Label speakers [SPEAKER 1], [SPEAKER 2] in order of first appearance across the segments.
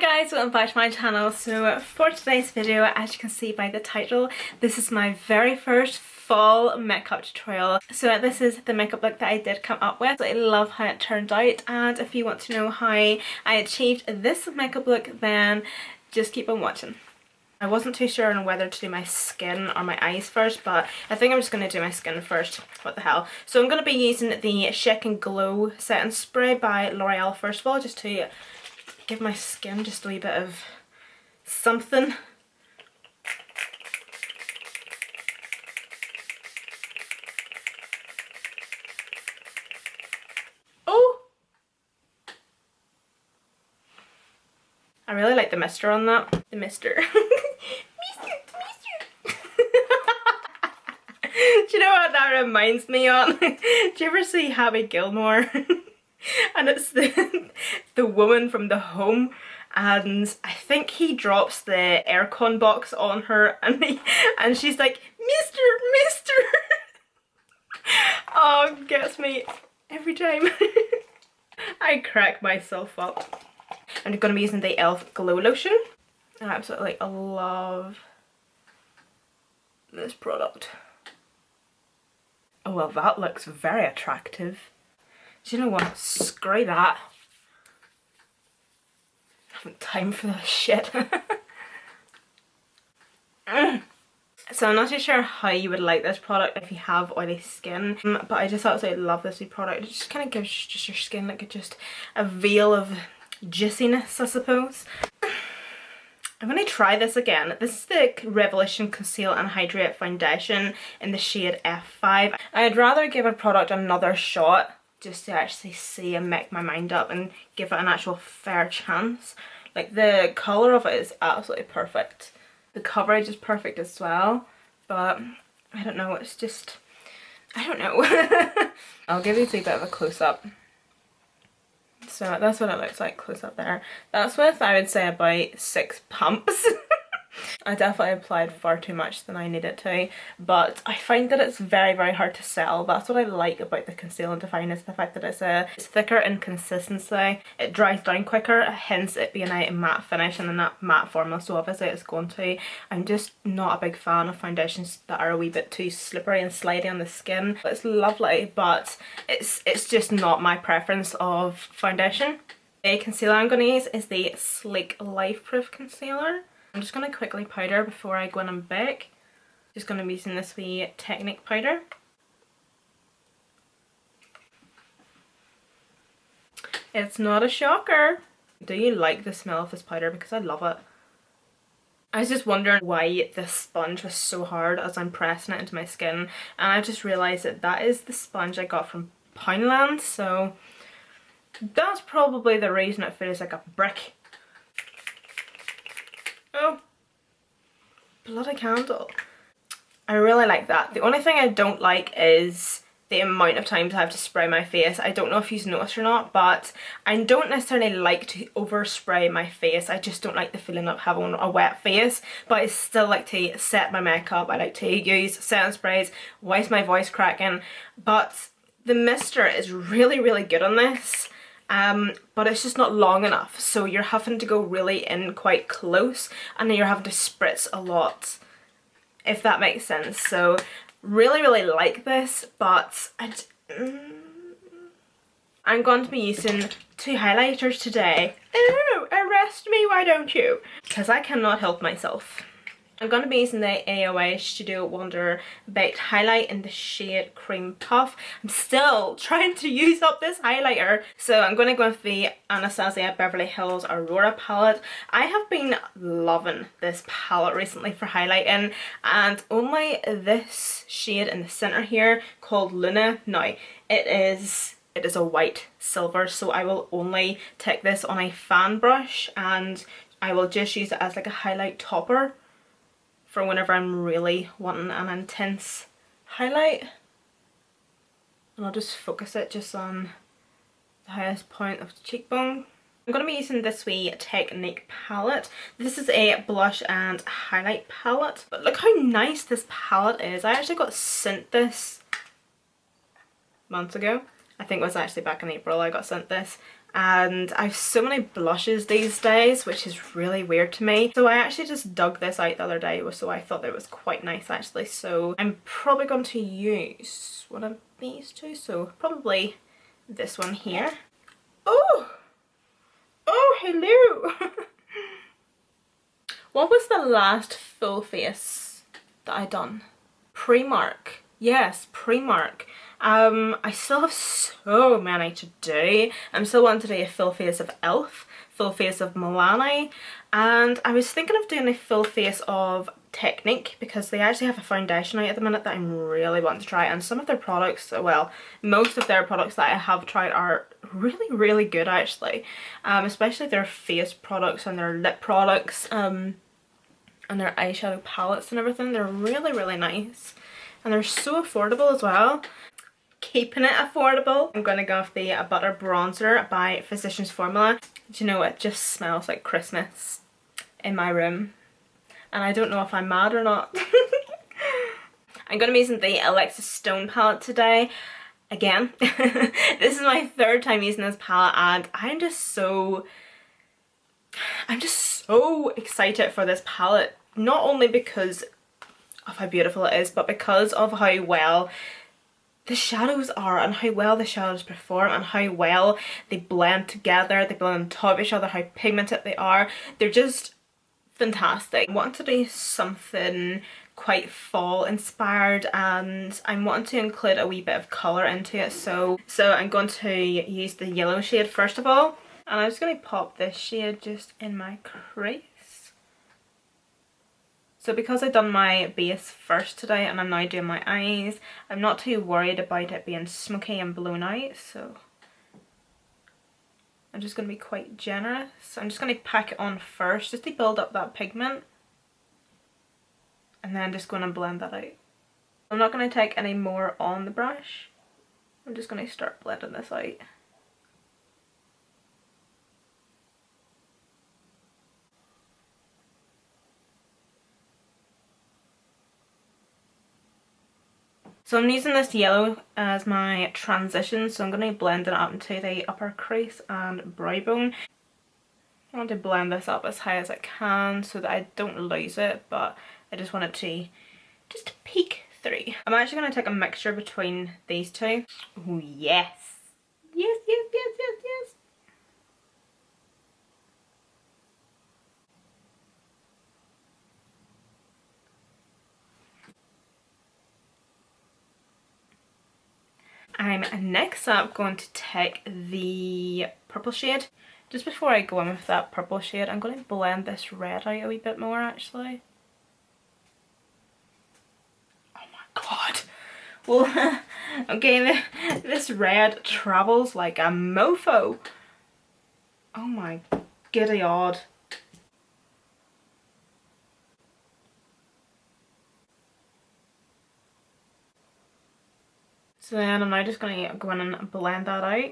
[SPEAKER 1] guys, welcome back to my channel. So for today's video, as you can see by the title, this is my very first fall makeup tutorial. So this is the makeup look that I did come up with. I love how it turned out, and if you want to know how I achieved this makeup look, then just keep on watching. I wasn't too sure on whether to do my skin or my eyes first, but I think I'm just going to do my skin first. What the hell. So I'm going to be using the Shake and Glow setting spray by L'Oreal first of all, just to give my skin just a wee bit of something. Oh! I really like the mister on that. The mister. Do you know what that reminds me of? Do you ever see Happy Gilmore? And it's the woman from The Home, and I think he drops the aircon box on her, and she's like, Mister! Oh, gets me every time. I crack myself up. I'm going to be using the e.l.f. Glow Lotion. I absolutely love this product. Oh well, that looks very attractive. Do you know what? Screw that. I haven't time for this shit. So I'm not too sure how you would like this product if you have oily skin, but I just absolutely love this new product. It just kind of gives just your skin like just a veil of juiciness, I suppose. I'm going to try this again. This is the Revolution Conceal and Hydrate Foundation in the shade F5. I'd rather give a product another shot just to actually see and make my mind up and give it an actual fair chance. Like, the colour of it is absolutely perfect. The coverage is perfect as well, but I don't know, it's just, I don't know. I'll give you a bit of a close-up. So that's what it looks like close up there. That's with, I would say, about 6 pumps. I definitely applied far too much than I needed to, but I find that it's very, very hard to settle. That's what I like about the Conceal and Define, is the fact that it's thicker in consistency. It dries down quicker, hence it being a matte finish and a matte formula, so obviously it's going to. I'm just not a big fan of foundations that are a wee bit too slippery and slidey on the skin. It's lovely, but it's just not my preference of foundation. The concealer I'm going to use is the Sleek Lifeproof Concealer. I'm just going to quickly powder before I go in and bake. Just going to be using this wee Technic powder. It's not a shocker. Do you like the smell of this powder? Because I love it. I was just wondering why this sponge was so hard as I'm pressing it into my skin, and I just realised that that is the sponge I got from Poundland, so that's probably the reason it feels like a brick. Oh, bloody candle. I really like that. The only thing I don't like is the amount of times I have to spray my face. I don't know if you've noticed or not, but I don't necessarily like to overspray my face. I just don't like the feeling of having a wet face, but I still like to set my makeup. I like to use setting sprays. Why is my voice cracking? But the mister is really, really good on this. But it's just not long enough, so you're having to go really in quite close, and then you're having to spritz a lot, if that makes sense. So really, really like this, but I'm going to be using 2 highlighters today. Oh, arrest me, why don't you? Because I cannot help myself. I'm going to be using the AoA Studio Wonder Baked Highlight in the shade Cream Puff. I'm still trying to use up this highlighter. So I'm going to go with the Anastasia Beverly Hills Aurora palette. I have been loving this palette recently for highlighting, and only this shade in the centre here called Luna. Now, it is a white silver, so I will only take this on a fan brush, and I will just use it as like a highlight topper for whenever I'm really wanting an intense highlight. And I'll just focus it just on the highest point of the cheekbone. I'm going to be using this wee Technic palette. This is a blush and highlight palette. But look how nice this palette is. I actually got sent this months ago. I think it was actually back in April I got sent this, and I have so many blushes these days, which is really weird to me. So I actually just dug this out the other day, so I thought that it was quite nice actually. So I'm probably going to use one of these two, so probably this one here. Oh! Oh, hello! What was the last full face that I done? Primark. Yes, Primark. I still have so many to do. I'm still wanting to do a full face of Elf, full face of Milani, and I was thinking of doing a full face of Technic because they actually have a foundation out at the minute that I'm really wanting to try, and some of their products, well, most of their products that I have tried are really good actually, especially their face products and their lip products, and their eyeshadow palettes and everything. They're really nice, and they're so affordable as well. Keeping it affordable, I'm gonna go with the Butter Bronzer by Physicians Formula. Do you know, it just smells like Christmas in my room, and I don't know if I'm mad or not. I'm gonna be using the Alexis Stone palette today. Again, this is my third time using this palette, and I'm just so excited for this palette. Not only because of how beautiful it is, but because of how well the shadows are and how well the shadows perform and how well they blend together, they blend on top of each other, how pigmented they are. They're just fantastic. I want to do something quite fall inspired, and I want to include a wee bit of colour into it, so I'm going to use the yellow shade first of all, and I'm just going to pop this shade just in my crease. So because I've done my base first today and I'm now doing my eyes, I'm not too worried about it being smoky and blown out, so I'm just going to be quite generous. I'm just going to pack it on first just to build up that pigment, and then just going to blend that out. I'm not going to take any more on the brush, I'm just going to start blending this out. So I'm using this yellow as my transition, so I'm going to blend it up into the upper crease and brow bone. I want to blend this up as high as I can so that I don't lose it, but I just want it to just peek through. I'm actually going to take a mixture between these two. Oh yes! Yes. I'm next up going to take the purple shade. Just before I go in with that purple shade, I'm going to blend this red out a wee bit more actually. Oh my god! Well, okay, this red travels like a mofo. Oh my giddy odd. So then I'm now just going to go in and blend that out.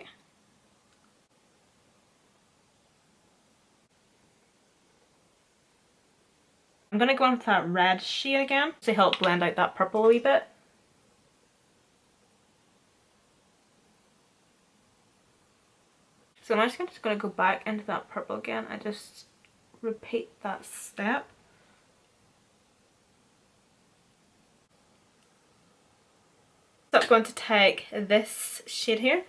[SPEAKER 1] I'm going to go in with that red shade again to help blend out that purple a wee bit. So I'm just going to go back into that purple again and just repeat that step. So I'm going to take this shade here.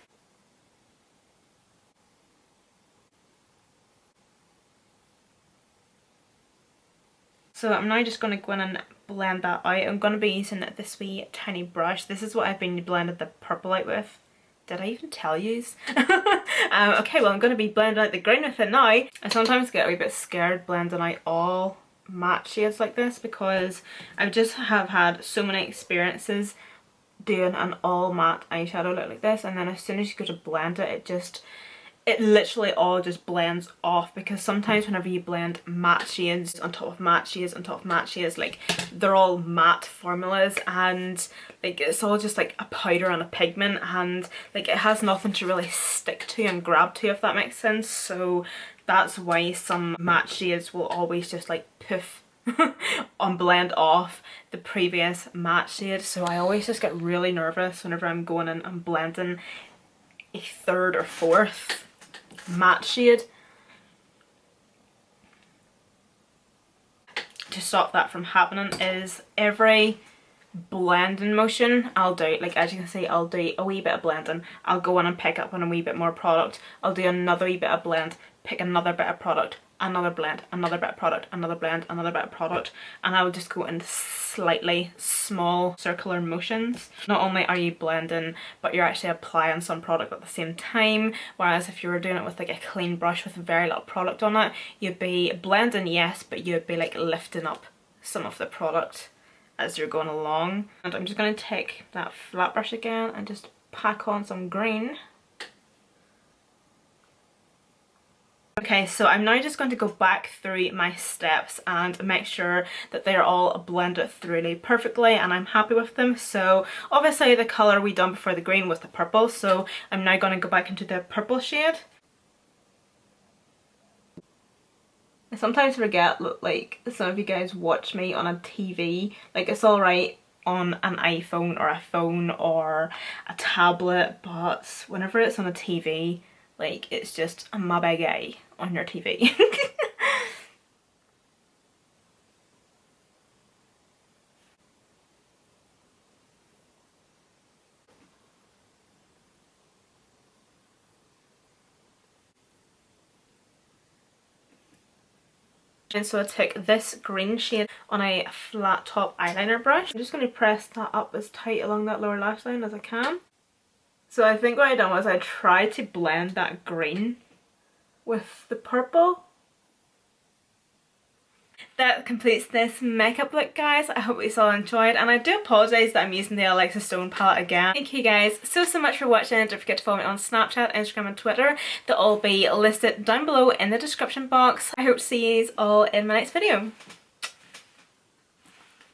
[SPEAKER 1] So I'm now just going to go in and blend that out. I'm going to be using this wee tiny brush. This is what I've been blending the purple out with. Did I even tell yous? Okay, well I'm going to be blending out the green with it now. I sometimes get a wee bit scared blending out all matte shades like this because I just have had so many experiences doing an all matte eyeshadow look like this, and then as soon as you go to blend it, it literally all just blends off, because sometimes whenever you blend matte shades on top of matte shades on top of matte shades, like they're all matte formulas and like it's all just like a powder and a pigment, and like it has nothing to really stick to and grab to, if that makes sense. So that's why some matte shades will always just like poof on blend off the previous matte shade. So I always just get really nervous whenever I'm going in and blending a third or fourth matte shade to stop that from happening is every blending motion I'll do, like as you can see, I'll do a wee bit of blending, I'll go in and pick up on a wee bit more product, I'll do another wee bit of blend, pick another bit of product, another blend, another bit of product, another blend, another bit of product, and I will just go in slightly small circular motions. Not only are you blending, but you're actually applying some product at the same time, whereas if you were doing it with like a clean brush with very little product on it, you'd be blending, yes, but you'd be like lifting up some of the product as you're going along. And I'm just going to take that flat brush again and just pack on some green. Okay, so I'm now just going to go back through my steps and make sure that they're all blended through perfectly and I'm happy with them. So obviously the colour we done before the green was the purple, so I'm now going to go back into the purple shade. I sometimes forget that like some of you guys watch me on a TV, like it's alright on an iPhone or a phone or a tablet, but whenever it's on a TV, like it's just a my big eye on your TV. And so I took this green shade on a flat top eyeliner brush. I'm just going to press that up as tight along that lower lash line as I can. So I think what I done was I tried to blend that green with the purple. That completes this makeup look, guys. I hope you all enjoyed, and I do apologise that I'm using the Alexis Stone palette again. Thank you guys so much for watching. Don't forget to follow me on Snapchat, Instagram and Twitter. They'll all be listed down below in the description box. I hope to see you all in my next video.